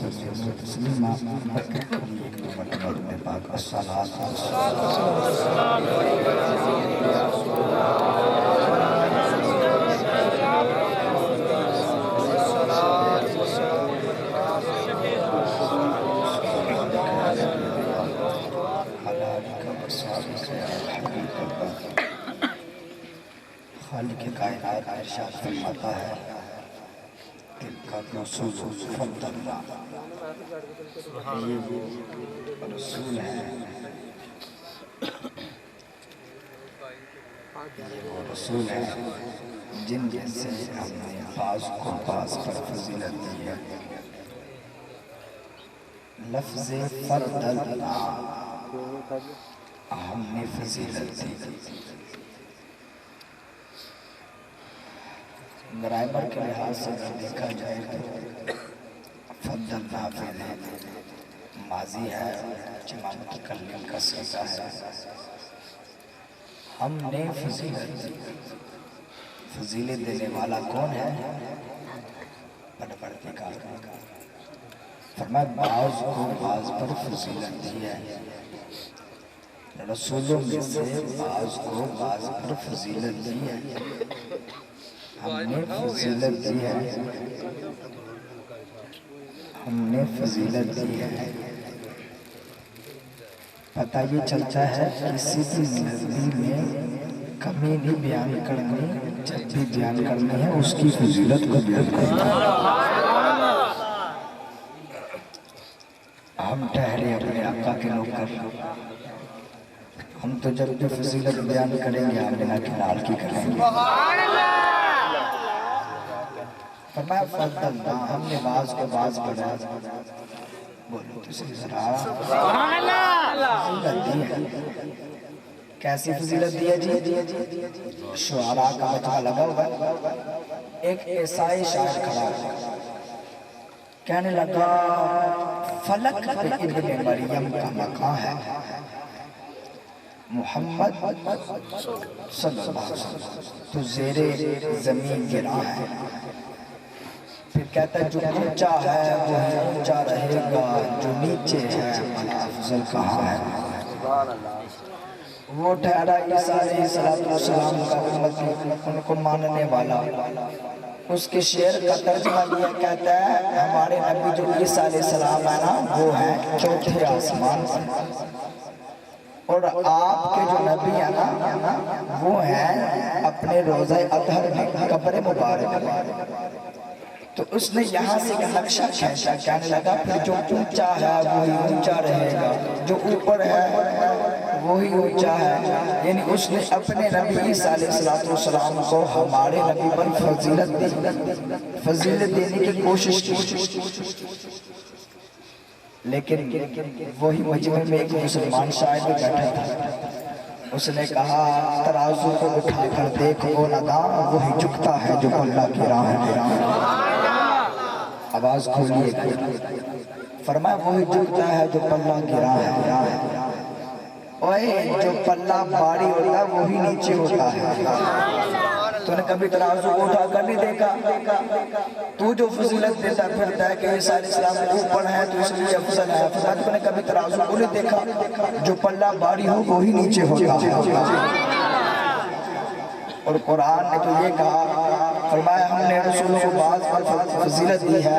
وسلم تسلیما محمد پاک الصلاۃ خالق کائنات ارشاد فرماتا ہے تلک الرسول فضلنا، یہ وہ رسول ہیں، یہ وہ رسول ہیں جن جیسے ہم نے بعض کو بعض پر فضیلت دی ہے۔ لفظ فضلنا ہم نے فضیلت دی، گرامر کے لحاظ سے اگر دیکھا جائے تو فضلنا فعل ہے، ماضی ہے، جمع متکلم کا صیغہ ہے، ہم نے فضیلت دی۔ فضیلت دینے والا کون ہے؟ پروردگار کا۔ فرمایا بعض کو بعض پر فضیلت دی ہے، رسولوں میں سے بعض کو بعض پر فضیلت دی ہے، ہم نے فضیلت دی ہے، ہم نے فضیلت دی ہے۔ پتہ یہ چلتا ہے کسی بھی نبی میں کمی نہیں بیان کرنی، جب بھی بیان کرنی ہے اس کی فضیلت کو بیان کرنا ہے۔ ہم ٹھہرے اپنے آقا کے نوکر، ہم تو جب بھی فضیلت بیان کریں گے آمنہ کے نال کی کریں گے۔ فرمایا فضلنا، ہم نے بعض کو بعض بڑھا، بولو تو صحیح ذرا، فضیلت دی ہے۔ کیسی فضیلت دی ہے جی؟ شعراء کا مجمع لگا ہوا، ایک عیسائی شاعر کھڑا ہوا، کہنے لگا فلک پہ ابن مریم کا مقام ہے، محمد صلی اللہ علیہ وسلم تو زیر زمین گرا ہے۔ پھر کہتا ہے جو اونچا ہے وہ اونچا رہے گا، جو نیچے ہے افضل کہاں ہے۔ وہ ٹھہرا عیسیٰ علیہ السلام کا امتی، ان کو ماننے والا، اس کے شعر کا ترجمہ لیا، کہتا ہے ہمارے نبی جو عیسیٰ علیہ السلام ہے نا وہ ہے چوتھے آسمان پر، اور آپ کے جو نبی ہیں نا وہ ہیں اپنے روضہ اطہر میں قبر مبارک میں۔ تو اس نے یہاں سے ایک نقشہ کھینچا، کہنے لگا پھر جو اونچا ہے وہی اونچا رہے گا، جو اوپر ہے وہی اونچا ہے، یعنی اس نے اپنے نبی عیسیٰ علیہ السلام کو ہمارے نبی پر فضیلت دی، فضیلت دینے کی کوشش کی۔ لیکن وہی مجمع میں ایک مسلمان شاعر بھی بیٹھا تھا، اس نے کہا ترازو کو اٹھا کر دیکھو ندام، وہی جھکتا ہے جو پلہ گرا ہے۔ آواز کھولیے، فرمایا وہی جھکتا ہے جو پلہ گرا ہے، اوہ جو پلہ بھاری ہوتا ہے وہی نیچے ہوتا ہے۔ تو نے کبھی ترازو کو اٹھا کر نہیں دیکھا؟ تو جو فضیلت دیتا پھرتا ہے کہ عیسیٰ علیہ السلام اوپر ہے تو اس لیے افضل ہے، تو نے کبھی ترازو کو نہیں دیکھا؟ جو پلہ بھاری ہو وہی نیچے ہوتا ہے۔ اور قرآن نے تو یہ کہا، فرمایا ہم نے رسولوں کو بعض پر فضیلت دی ہے۔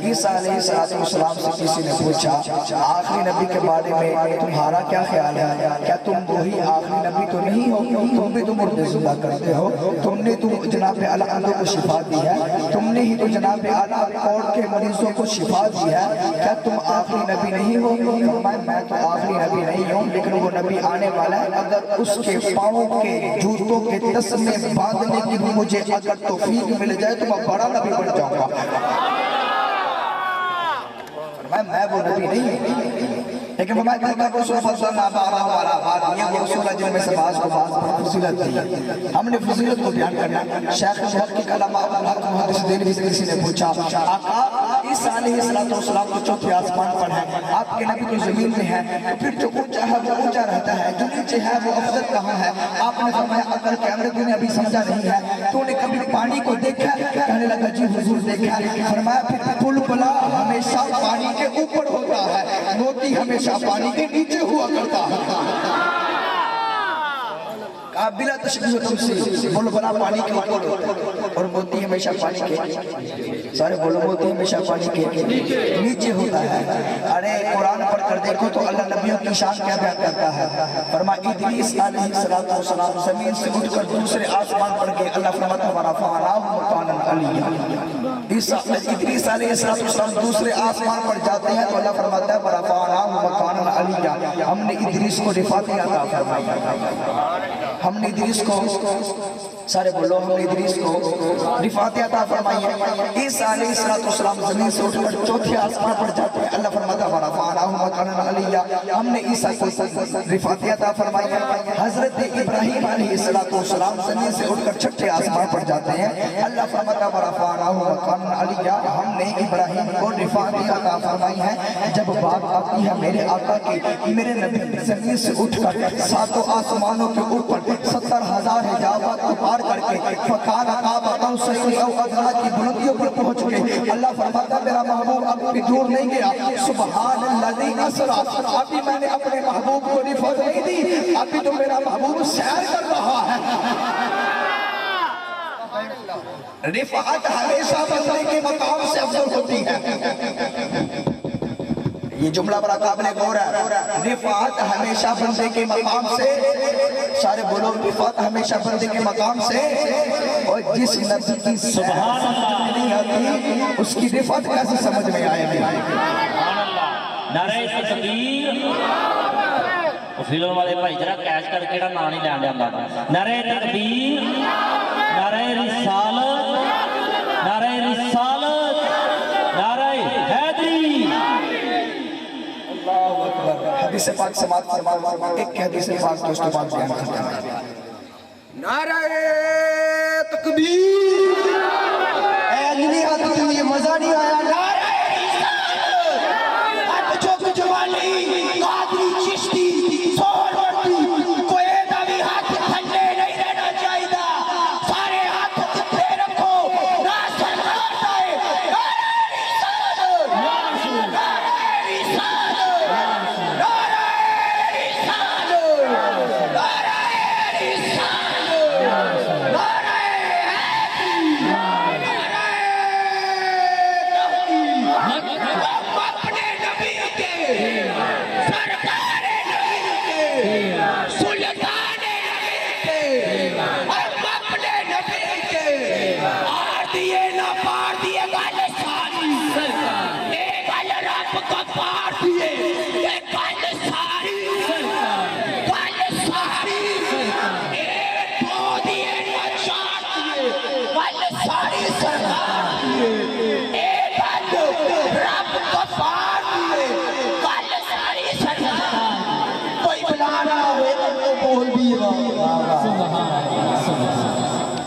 عیسیٰ علیہ السلام سے کسی نے پوچھا آخری نبی کے بارے میں تمہارا کیا خیال ہے؟ کیا تم وہی آخری نبی تو نہیں ہو؟ تم بھی تو مردے زندہ کرتے ہو، تم نے تو جناب اعلیٰ اندھوں کو شفا دی ہے، تم نے ہی تو جناب اعلیٰ کوڑ کے مریضوں کو شفا دی ہے، کیا تم آخری نبی نہیں ہو؟ میں تو آخری نبی نہیں ہوں، لیکن وہ نبی آنے والا ہے، اگر اس کے پاؤں کے جوتوں کے تسمے باندھنے کی بھی مجھے اگر توفیق مل جائے تو میں بڑا نبی بن جاؤں گا۔ میں وہ نبی نہیں ہوں، لیکن میں کہتا کہ رسول فضلنا بعضهم علی بعض، یہ وہ رسول جن میں سے بعض کو بعض پر فضیلت دی۔ ہم نے فضیلت کو بیان کرنا۔ شیخ محقق علامہ ابوالحق محدث دہلوی سے کسی نے پوچھا آقا عیسیٰ علیہ السلام تو چوتھے آسمان پر ہے، آپ کے نبی تو زمین میں ہے، پھر جو اونچا ہے وہ اونچا رہتا ہے، جو نیچے ہے وہ افضل کہاں ہے؟ آپ نے فرمایا عقل کے امر نے ابھی سمجھا نہیں ہے، تو نے کبھی پانی کو دیکھا؟ کہنے لگا جی حضور دیکھا۔ فرمایا پھر پل بلا ہمیشہ پانی اوپر ہوتا ہے، موتی ہمیشہ پانی کے نیچے ہوا کرتا ہے۔ بلا تشبیہ تم سے بولو بلا پانی کے اوپر اور موتی ہمیشہ پانی کے، سارے بولو موتی ہمیشہ پانی کے نیچے ہوتا ہے۔ ارے قرآن پڑھ کر دیکھو تو اللہ نبیوں کی شان کیا بیان کرتا ہے۔ فرمایا ادریس علیہ السلام زمین سے اٹھ کر دوسرے آسمان پر گئے، اللہ فرماتا ورفعناہ مکانا علیہ۔ ادریس علیہ السلام دوسرے آسمان پر جاتے ہیں تو اللہ فرماتا ہے ورفعناہ مکانا علیہ، ہم نے ادریس کو رفعت عطا فرمائی، ہم نے ادریس کو، سارے بولو ہم نے ادریس کو رفعت عطا فرمائی ہے۔ عیسیٰ علیہ السلام زمین سے اٹھ کر چوتھے آسمان پر جاتے ہیں، اللہ فرماتا ورفعناہ مکانا علیہ، ہم نے عیسیٰ کو رفعت عطا فرمائی ہے۔ حضرت ابراہیم علیہ السلام زمین سے اٹھ کر چھٹے آسمان پر جاتے ہیں، اللہ فرماتا ورفعناہ مکانا علیہ، ہم نے ابراہیم کو رفعت عطا فرمائی ہے۔ جب بات آتی ہے میرے آقا کی، میرے نبی زمین سے اٹھ کر ساتوں آسمانوں کے اوپر 70,000 حجابات کو پار کر کے فقال قاب قوسین او ادنی کی بلندیوں پر پہنچ گئے۔ اللہ فرماتا میرا محبوب اب بھی دور نہیں گیا، سبحان الذی اسریٰ، ابھی میں نے اپنے محبوب کو رفعت نہیں دی، ابھی تو میرا محبوب سیر کر رہا ہے۔ رفعت ہمیشہ بندے کے مقام سے افضل ہوتی ہے۔ یہ جملہ بڑا قابل غور ہے، رفعت ہمیشہ بندے کے مقام سے، سارے بولو رفعت ہمیشہ بندے کے مقام سے، اور جس نبی کی سبحان اللہ نہیں آتی اس کی رفعت کیسے سمجھ میں آئے گی؟ نعرہ تکبیر، فلم والے بھائی ذرا کیچ کر کے نام نہیں لین جاتا، نعرہ تکبیر، نعرہ رسالت، نعرہ رسالت، نعرہ حیدری۔ حدیث پاک سماعت فرماؤ، ایک حدیث پاک کے اس کے بعد بیان کرتا ہے۔ نعرہ تکبیر، اے اجلی ہاتھ تم یہ مزہ نہیں آیا، نعرہ رسالت، ہٹ چوک جوالی قادری چشتی سور ورتی، کوئی داوی ہاتھ تھنڈے نہیں رہنا چاہیے، سارے ہاتھ تھے رکھو، ناصر کرتا ہے نعرہ رسالت، نعرہ رسالت،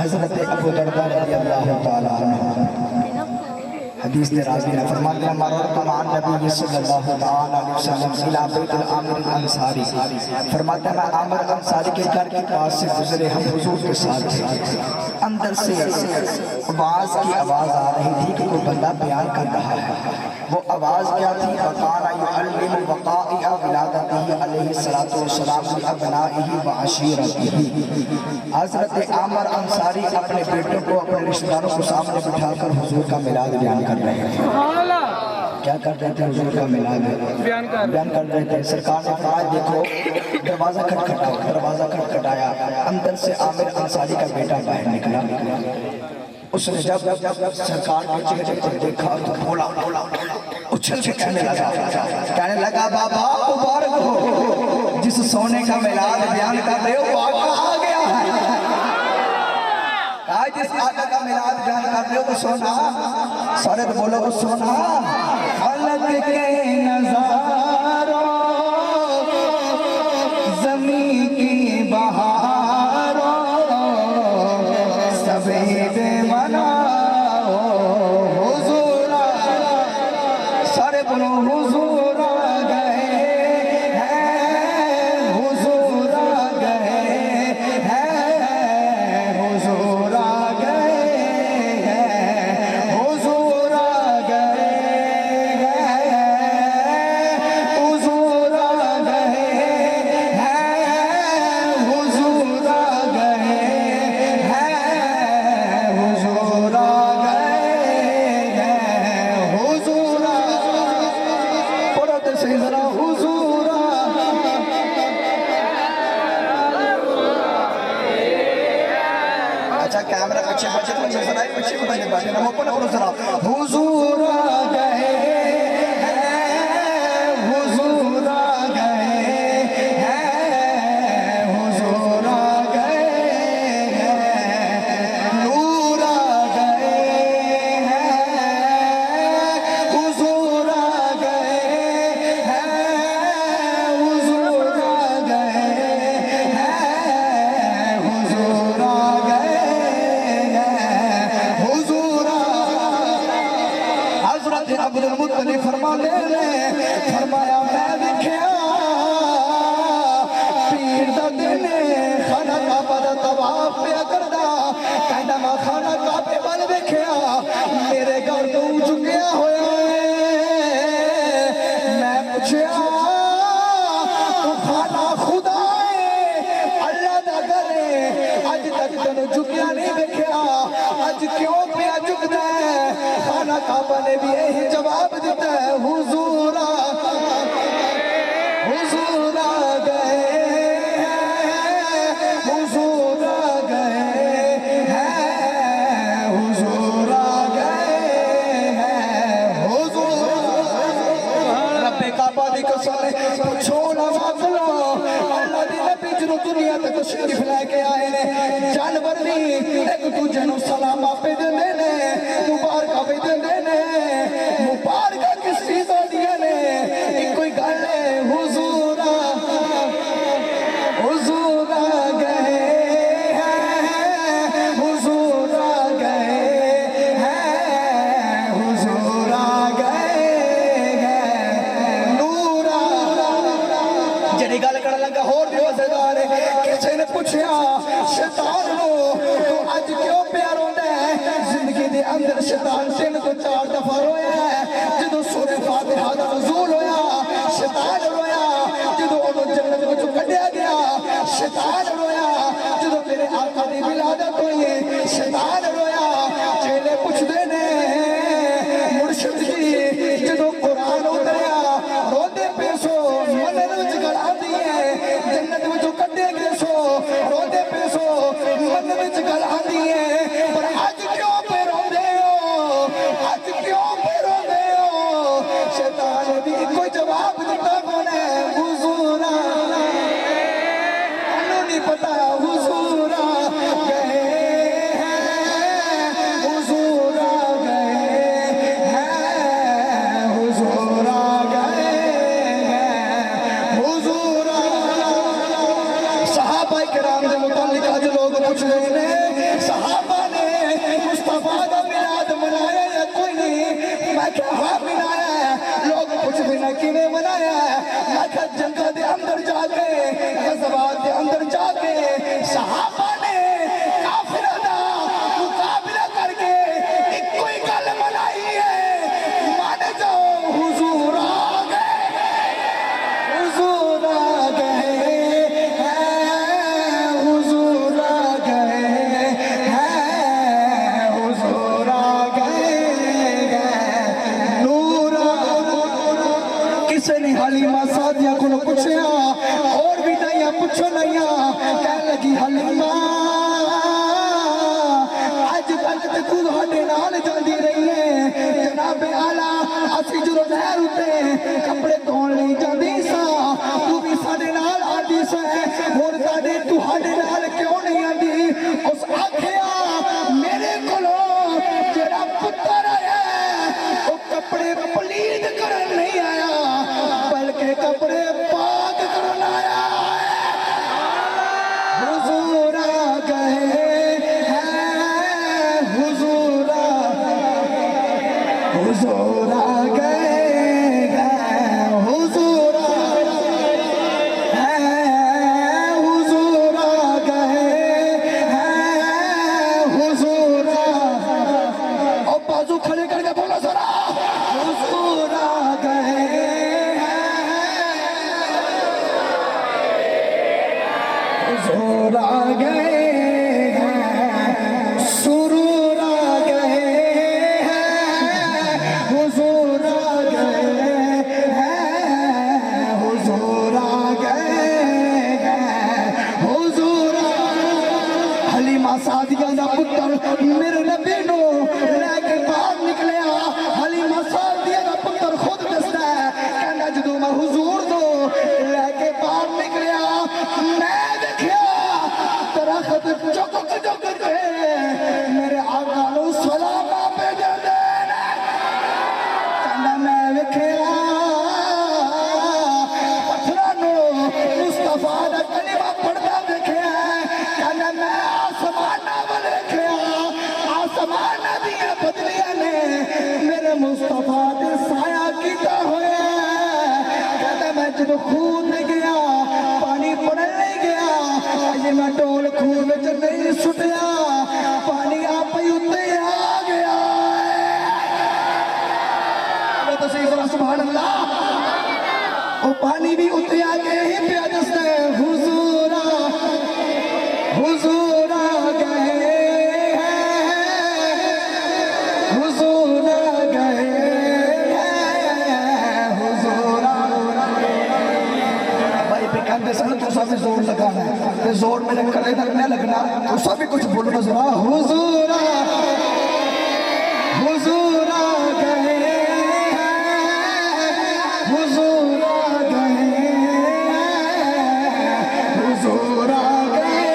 حضرت ابو درداء رضی اللہ تعالیٰ عنہ حدیث دے راضی نے فرماتے ہیں مررت مع النبی صلی اللہ علیہ وسلم الى بیت العامر الانصاری، فرماتے ہیں میں عامر انصاری کے گھر کے پاس سے گزرے، ہم حضور کے ساتھ تھے، اندر سے آواز کی آواز آ رہی تھی کہ کوئی بندہ بیان کر رہا ہے۔ وہ آواز کیا تھی؟ وَقَانَ يُعَلِّمُ وَقَائِعَ وِلَادَتِهِ علیہ السلام لِأَبْنَائِهِ وَعَشِيرَتِهِ۔ حضرت عامر انصاری اپنے بیٹوں کو، اپنے رشتہ داروں کو سامنے بٹھا کر حضور کا میلاد بیان کر رہے تھے۔ کیا کر رہے تھے؟ حضور کا میلاد بیان کر رہے تھے۔ سرکار نے فرمایا دیکھو دروازہ کھٹکھٹایا، دروازہ کھٹکھٹایا، اندر سے عامر انصاری کا بیٹا باہر نکلا۔ اس نے جب سرکار کے چہرے پر دیکھا تو بولا اچھل کے کہنے لگا بابا مبارک ہو، جس سونے کا میلاد بیان کر رہے ہو وہ آقا آ گیا ہے۔ کہا جس آقا کا میلاد بیان کر رہے ہو وہ سونا، سارے تو بولو وہ سونا، خلق کے نظاروں زمین کی بہاروں سبید مناؤ حضور، سارے بولو حضور آ گئے ہیں، حضور آ گئے ہیں، حضور آ گئے ہیں، حضور آ گئے ہیں۔ علی فرماتے نے فرمایا میں دیکھیا پیر دا دن خانہ کعبہ دا طواف پیا کردا کہندا میں خانہ کعبے ول ویکھیا میرے گھر تو چکیا ہویا ہے میں پوچھیا تو خانہ خدا ہے اللہ دا گھر ہے اج تک تینوں جھکیا نہیں ویکھیا اج کیوں پیا جھکدا ہے خانہ کعبہ نے بھی یہی جواب دیتا ہے حضور حضور آ گئے حضور آ گئے ہیں حضور آ گئے ہیں حضور رب کعبہ دی قسم پوچھو نہ مانگو اللہ دی نبی جنوں دنیا تے تشریف لے کے آئے نے جانور بھی ایک دوجے نوں سلام پہ دیندے نے مبارکاں پہ دیندے نے مبارکاں کس چیز ہوندیاں نے ایک کوئی گل ہے حضور حضور آ گئے ہیں حضور آ گئے ہیں حضور آ گئے ہیں نور جڑی گل کرن لگا ہور بھی مزیدار ہے کسی نے پوچھیا شیطان نو تو اج کیوں پیا روندا ہے زندگی دے اندر شیطان 3 تو 4 دفعہ رویا ہے جدوں سورہ فاتحہ دا نزول ہویا شیطان رویا جدوں اونوں جنت وچوں کڈیا گیا شیطان رویا جدوں میرے آقا دی ولادت ہوئی شیطان رویا چیلے پوچھدے نے مرشد جی جدوں قرآن اتریا روندے پے سو منن وچ گل آندی ہے جنت وچوں کڈے گئے سو روندے پے سو منن وچ گل آندی ہے پر اج کیوں پہ روندے ہو اج کیوں پہ روندے ہو شیطان بھی کوئی جواب دیتا کون ہے حضور انہوں نہیں پتا حضور آ گئے ہیں حضور آ گئے ہیں حضور آ گئے ہیں حضور صحابہ کرام دے متعلق آج لوگ پوچھ رہے ہیں صحابہ نے مصطفیٰ دا میلاد منایا یا کوئی نہیں میں کہا ہاں منایا ہے لوگ پوچھ رہے ہیں کیویں منایا ہے میں کہا جنگاں دے اندر جا کے غزوات دے اندر جا کے صحابہ نے کافرہ دا مقابلہ کر کے ایک کوئی گل منائی ہے مان جاؤ حضور آ گئے حضور آ گئے ہیں حضور آ گئے ہیں حضور آ گئے ہیں نور کسے نے حلیمہ سعدیہ کو پوچھیا اور بھی نہیں پوچھو نہیں کہنے لگی حلیمہ اج تک تے تو ہاڈے نال جاندی رہی ہے جناب اعلیٰ اسی جدوں نہر اُتے کپڑے دھون لئی جاندی سا تو بھی ساڈے نال آندی سا ہن تہاڈے نال کیوں نہیں آندی اس آکھیا میرے کولوں جڑا پتر آیا او کپڑے پلید کرن نہیں آیا بلکہ کپڑے پاک کرن آیا حضور آ گئے ہیں حضور آ گئے ہیں وہ خوہ تے گیا پانی پڑنے گیا اجے میں ڈول خوہ وچ نہیں سٹیا پانی آپ ہی اتے آ گیا وہ تو صحیح ذرا سبحان اللہ وہ پانی بھی اتے آ کے ہی پیا دستا ہے حضورا حضور آ گئے حضور آ گئے حضور آ گئے بھائی پہ کہتے سن تو سب زور لگانا ہے زور میرے کلے تک نہیں لگنا تو سب کچھ بولنا ذرا حضور حضور آ گئے حضور آ گئے حضور آ گئے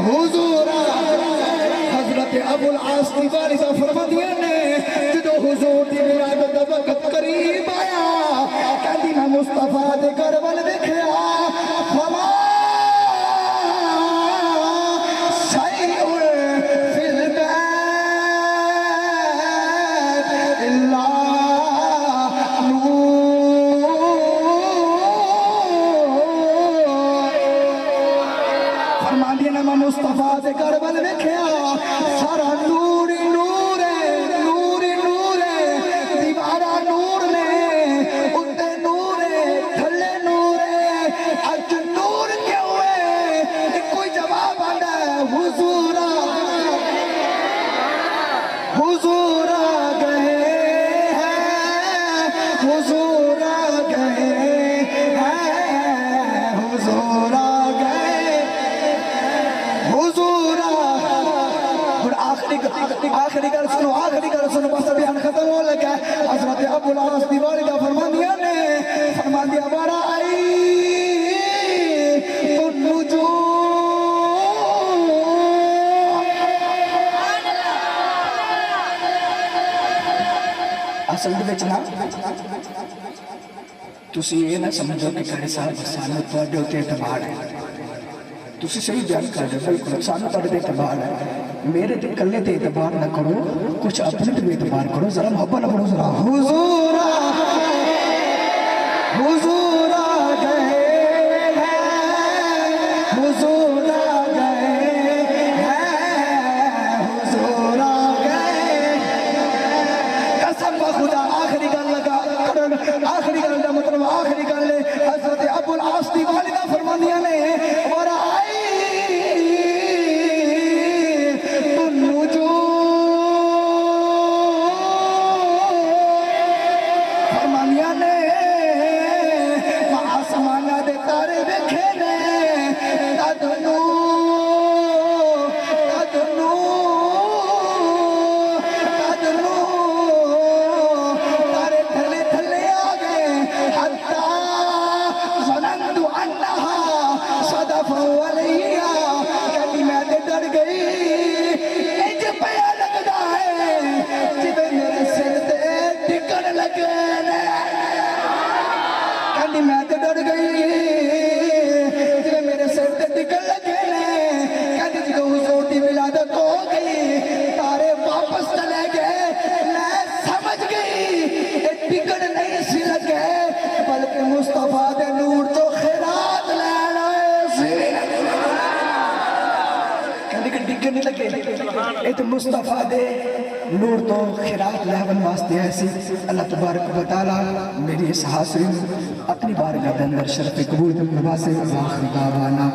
حضور حضرت ابو العاص کی والدہ فرماتی نے جدو حضور دی ولادت دا وقت قریب آیا کہندی میں مصطفیٰ دے گھر ول دیکھیا فما شیء فی البیت الا فرماندی نے میں مصطفیٰ دے گھر ول دیکھیا سارا نور ہی نور ہے نور ہی نور ہے دیوارا نور نے اتے نور ہے تھلے نور ہے اج نور کیوں ہے کوئی جواب آتا ہے حضور حضور آ گئے ہیں حضور آ گئے ہیں حضور آ گئے حضور اور آخری گل سنو بس بیان ختم ہو لگا حضرت ابو العاص دی والدہ فرماندیاں نے فرماندیاں بارا آئی تو نجوم اصل دے وچ نا تسی یہ نہ سمجھو کہ کہڑے صاحب سانو تواڈے تے اعتبار ہے تسی صحیح بیان کر رہے بالکل سانو تواڈے تے اعتبار ہے میرے تے کلے تے اعتبار نہ کرو کچھ اپنے تے اعتبار کرو ذرا محبت نہ کرو ذرا حضور حضور آ گئے ہیں حضور آ گئے ہیں حضور آ گئے قسم خدا آخری گل لگا آخری گل دا مطلب آخری گل حضرت ابو العاص دی والدہ فرماندیاں نے اور آئی تو نجوم فرماندیاں نے آسمانہ دے تارے ویکھے نے تدنو تدنو تدنو تارے تھلے تھلے آ گئے حتی ظننت انہا صدف علیہ کہتی میں تے ڈر گئی انج پیا لگدا ہے جویں میرے سر تے ٹکن لگے نے کہتی میں تے ڈر گئی جویں میرے سر تے ٹکن لگے نے کہتی جدوں حضور دی ولادت ہو گئی تارے واپس چلے گئے میں سمجھ گئی یہ ٹکن نہیں سی لگے بلکہ مصطفیٰ دے نور تو خیرات لین آئے سی کہنے کہ ٹکن نہیں لگے یہ تو مصطفیٰ دے نور تو خیرات لہون واسطے ایسی اللہ تبارک و تعالی میری اس حاصل اپنی بارگاہ دے اندر شرف قبول نوازے آخر دعوانا